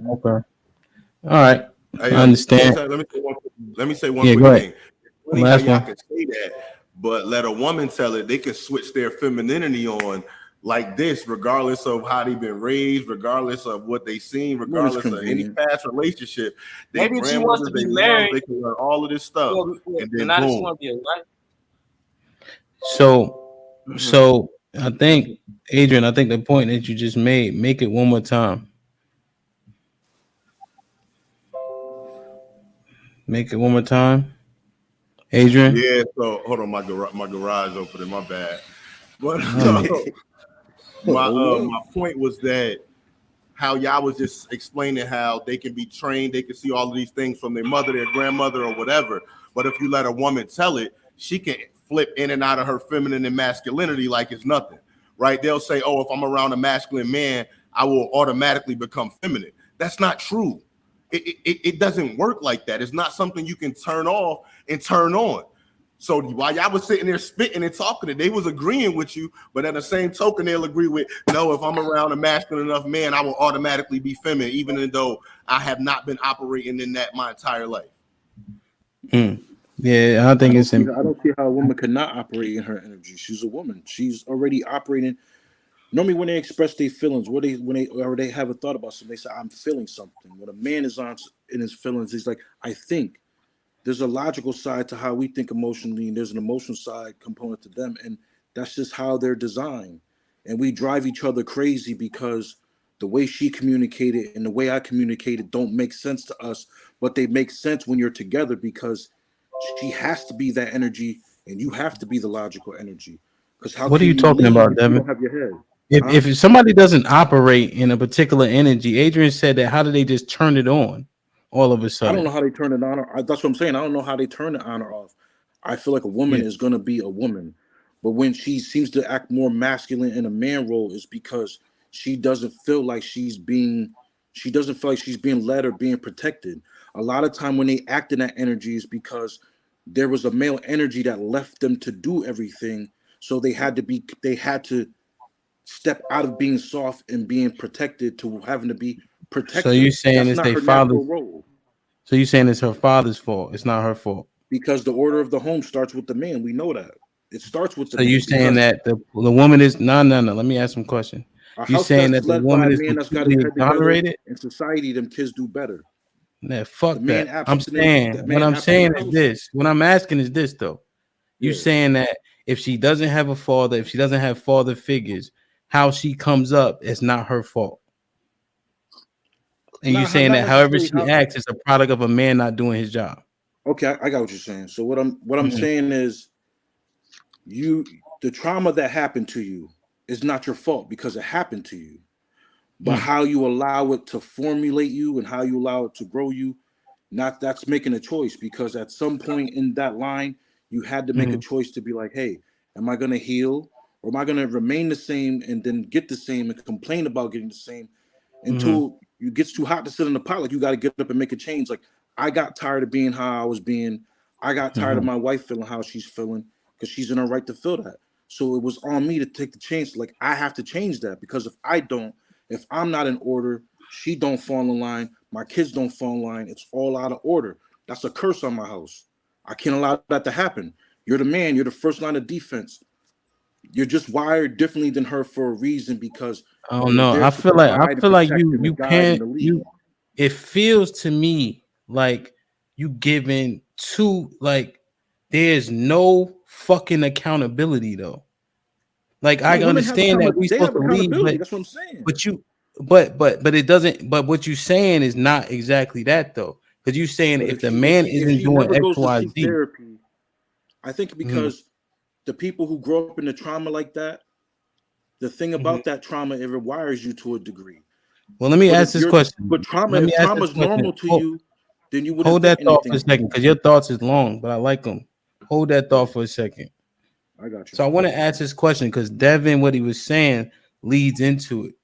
Okay. All right. Hey, I understand. let me say one Yeah, go quick ahead. thing. It's funny how Last y'all one. can say that, but let a woman tell it, they can switch their femininity on like this, regardless of how they've been raised, regardless of what they seen, When it's regardless of any convenient. past relationship. They Maybe she wants grandmothers, to they be moms, married. they can learn all of this stuff, and But then now that she boom. want to be a wife. So I think, Adrian, I think the point that you just made, make it one more time. Make it one more time. Adrian. Yeah. So hold on, my garage opening. My bad. But Um, Hold up. my point was that how y'all was just explaining how they can be trained, they can see all of these things from their mother, their grandmother, or whatever. But if you let a woman tell it, she can flip in and out of her feminine and masculinity like it's nothing, right? They'll say, "Oh, if I'm around a masculine man, I will automatically become feminine." That's not true. It doesn't work like that. It's not something you can turn off and turn on. So while y'all was sitting there spitting and talking, they was agreeing with you, but at the same token, they'll agree with, no, if I'm around a masculine enough man, I will automatically be feminine, even though I have not been operating in that my entire life. yeah, I think it's I don't see how a woman could not operate in her energy. She's a woman. She's already operating. Normally, when they express their feelings, what they when they or they have a thought about something, they say, "I'm feeling something." When a man is on in his feelings, he's like, "I think." There's a logical side to how we think emotionally, and there's an emotional side component to them, and that's just how they're designed. And we drive each other crazy because the way she communicated and the way I communicated don't make sense to us, but they make sense when you're together because she has to be that energy, and you have to be the logical energy. Because how what are can you you talking lead about, if you Devin? don't have your head? Huh? If somebody doesn't operate in a particular energy, Adrian said that how do they just turn it on all of a I don't know sudden? how they turn it on. That's what I'm saying. I don't know how they turn it on or off. I feel like a woman Yeah. is gonna be a woman, but when she seems to act more masculine in a man role, is because she doesn't feel like she doesn't feel like she's being led or being protected. A lot of time when they act in that energy is because there was a male energy that left them to do everything, so they had to step out of being soft and being protected to having to be So you protector. saying That's it's not their her father's? natural role So you saying it's her father's fault? It's not her fault. because the order of the home starts with the man. We know that. It starts with the So you man saying because that the woman is no. Let me ask some question. a You house saying that's that the led by woman a is man that's got his completely head together exonerated? in society, them kids do better. Nah, The fuck man that. I'm absent, saying that what man I'm absent in saying the is house. this. What I'm asking is this though. You Yeah. saying that if she doesn't have a father, if she doesn't have father figures, how she comes up is not her fault. And you saying Not that however necessarily she how. acts is a product of a man not doing his job. Okay, I got what you're saying. So what I'm Mhm, saying is you the trauma that happened to you is not your fault because it happened to you. But mm, how you allow it to formulate you and how you allow it to grow you, not that's making a choice because at some point in that line, you had to make a mhm, choice to be like, hey, am I gonna heal or am I gonna remain the same and then get the same and complain about getting the same mhm, until it gets too hot to sit in the pot? Like you gotta get up and make a change. Like I got tired of being how I was being. I got tired of mhm. my wife feeling how she's feeling because she's in her right to feel that. So it was on me to take the chance. Like I have to change that because if I don't, if I'm not in order, she don't fall in line, my kids don't fall in line, it's all out of order. That's a curse on my house. I can't allow that to happen. You're the man, you're the first line of defense. You're just wired differently than her for a reason because I don't you're know. there to provide and protect and to You guide and can't to lead. you. It feels to me like you giving two like there's no fucking accountability though. Like I No, women have understand that we they supposed have to lead, accountability. That's what I'm saying. but you but it doesn't. But what you saying is not exactly that though, because you saying But if the man if isn't she doing never X goes to Y seek Z. therapy, I think Mhm, because the people who grow up in the trauma like that, the thing mhm. about that trauma, it rewires you to a degree. Well, let me But ask if this you're question. but trauma, Let me if ask this trauma is question. normal to you, then you wouldn't Hold think that thought for anything a of it. second, because your thoughts is long, but I like them. Hold that thought Yeah, for a second. I got you. So I want to ask this question because Devin, what he was saying leads into it.